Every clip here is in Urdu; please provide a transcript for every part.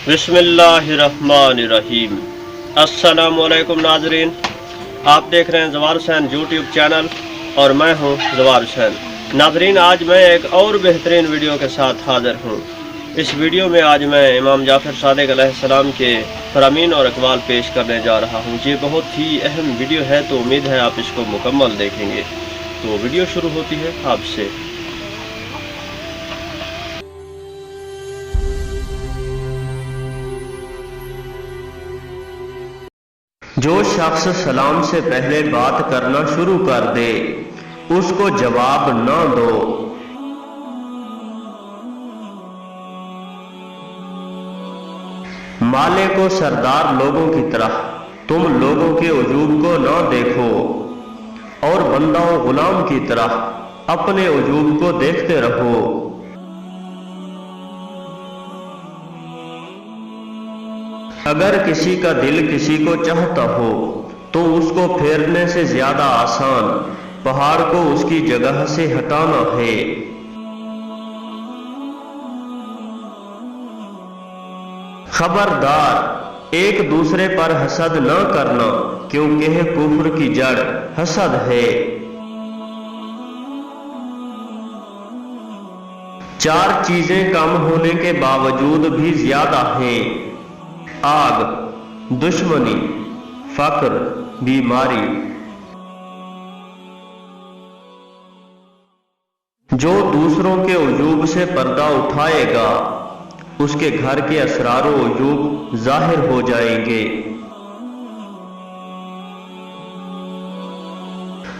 بسم اللہ الرحمن الرحیم۔ السلام علیکم ناظرین، آپ دیکھ رہے ہیں زوار حسین یوٹیوب چینل اور میں ہوں زوار حسین۔ ناظرین، آج میں ایک اور بہترین ویڈیو کے ساتھ حاضر ہوں۔ اس ویڈیو میں آج میں امام جعفر صادق علیہ السلام کے فرامین اور اقوال پیش کرنے جا رہا ہوں۔ یہ بہت ہی اہم ویڈیو ہے، تو امید ہے آپ اس کو مکمل دیکھیں گے۔ تو ویڈیو شروع ہوتی ہے آپ سے۔ جو شخص سلام سے پہلے بات کرنا شروع کر دے اس کو جواب نہ دو۔ مالک و سردار لوگوں کی طرح تم لوگوں کے عجوب کو نہ دیکھو، اور بندہ و غلام کی طرح اپنے عجوب کو دیکھتے رہو۔ اگر کسی کا دل کسی کو چاہتا ہو تو اس کو پھیرنے سے زیادہ آسان پہاڑ کو اس کی جگہ سے ہٹانا ہے۔ خبردار، ایک دوسرے پر حسد نہ کرنا، کیونکہ کفر کی جڑ حسد ہے۔ 4 چیزیں کم ہونے کے باوجود بھی زیادہ ہیں: آگ، دشمنی، فقر، بیماری۔ جو دوسروں کے عیوب سے پردہ اٹھائے گا اس کے گھر کے اسرار و عیوب ظاہر ہو جائیں گے۔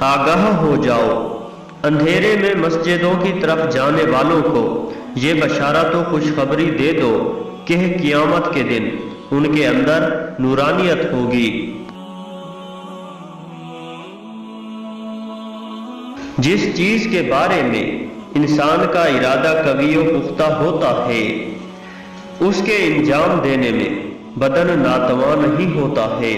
آگاہ ہو جاؤ، اندھیرے میں مسجدوں کی طرف جانے والوں کو یہ بشارت و خوشخبری دے دو کہ قیامت کے دن ان کے اندر نورانیت ہوگی۔ جس چیز کے بارے میں انسان کا ارادہ قوی و پختہ ہوتا ہے اس کے انجام دینے میں بدن ناتواں نہیں ہوتا ہے۔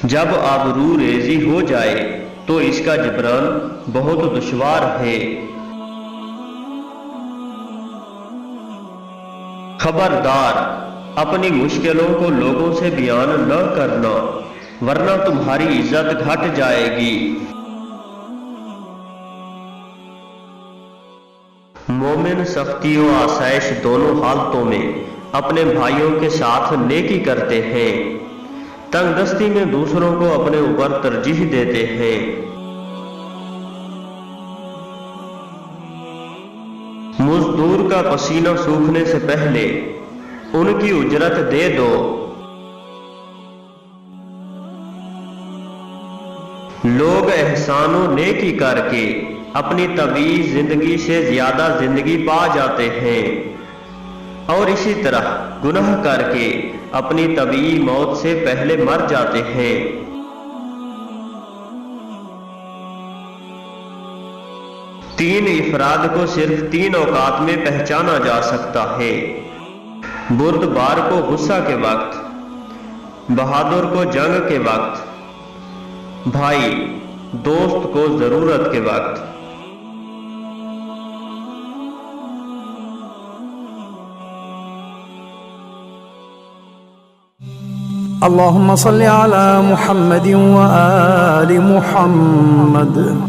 جب آبرو ریزی ہو جائے تو اس کا جبران بہت دشوار ہے۔ خبردار، اپنی مشکلوں کو لوگوں سے بیان نہ کرنا، ورنہ تمہاری عزت گھٹ جائے گی۔ مومن سختی و آسائش دونوں حالتوں میں اپنے بھائیوں کے ساتھ نیکی کرتے ہیں، تنگ دستی میں دوسروں کو اپنے اوپر ترجیح دیتے ہیں۔ مزدور کا پسینہ سوکھنے سے پہلے ان کی اجرت دے دو۔ لوگ احسان و نیکی کر کے اپنی طبیعی زندگی سے زیادہ زندگی پا جاتے ہیں، اور اسی طرح گناہ کر کے اپنی طبیعی موت سے پہلے مر جاتے ہیں۔ تین افراد کو صرف 3 اوقات میں پہچانا جا سکتا ہے: بردبار کو غصہ کے وقت، بہادر کو جنگ کے وقت، بھائی دوست کو ضرورت کے وقت۔ اللهم صل على محمد وآل محمد۔